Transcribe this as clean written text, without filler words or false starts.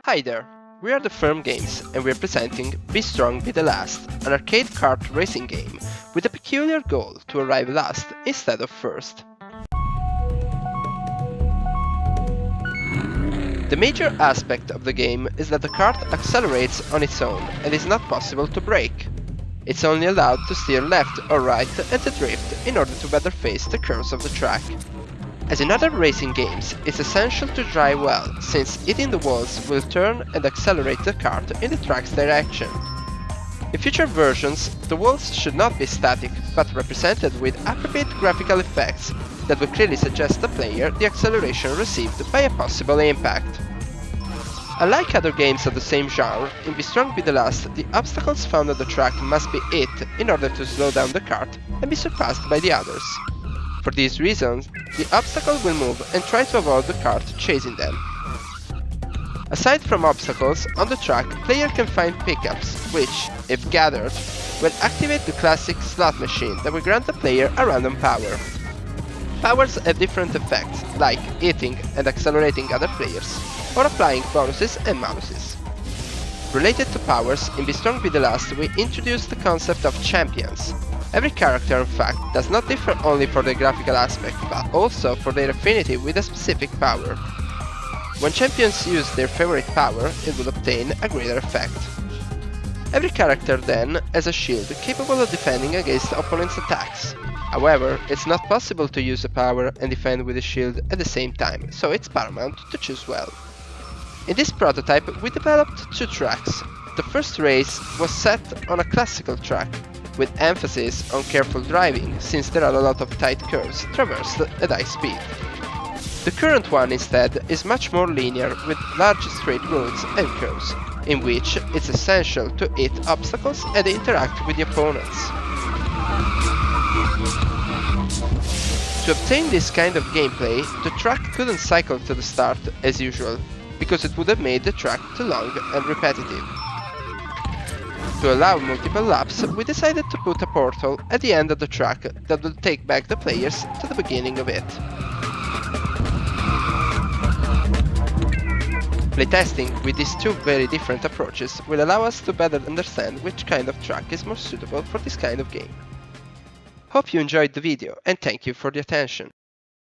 Hi there, we are the Fjrm Games and we are presenting Be Strong Be the Last, an arcade kart racing game with a peculiar goal to arrive last instead of first. The major aspect of the game is that the kart accelerates on its own and is not possible to brake. It's only allowed to steer left or right and to drift in order to better face the curves of the track. As in other racing games, it's essential to drive well, since hitting the walls will turn and accelerate the kart in the track's direction. In future versions, the walls should not be static, but represented with appropriate graphical effects that will clearly suggest the player the acceleration received by a possible impact. Unlike other games of the same genre, in Be Strong Be the Last, the obstacles found on the track must be hit in order to slow down the kart and be surpassed by the others. For these reasons, the obstacle will move and try to avoid the kart chasing them. Aside from obstacles, on the track, player can find pickups, which, if gathered, will activate the classic slot machine that will grant the player a random power. Powers have different effects, like hitting and accelerating other players, or applying bonuses and maluses. Related to powers, in Be Strong Be the Last we introduced the concept of champions. Every character, in fact, does not differ only for their graphical aspect, but also for their affinity with a specific power. When champions use their favorite power, it will obtain a greater effect. Every character then has a shield capable of defending against opponents' attacks. However, it's not possible to use a power and defend with a shield at the same time, so it's paramount to choose well. In this prototype, we developed two tracks. The first race was set on a classical track, with emphasis on careful driving, since there are a lot of tight curves traversed at high speed. The current one instead is much more linear, with large straight roads and curves, in which it's essential to hit obstacles and interact with the opponents. To obtain this kind of gameplay, the track couldn't cycle to the start as usual, because it would have made the track too long and repetitive. To allow multiple laps, we decided to put a portal at the end of the track that will take back the players to the beginning of it. Playtesting with these two very different approaches will allow us to better understand which kind of track is more suitable for this kind of game. Hope you enjoyed the video and thank you for the attention.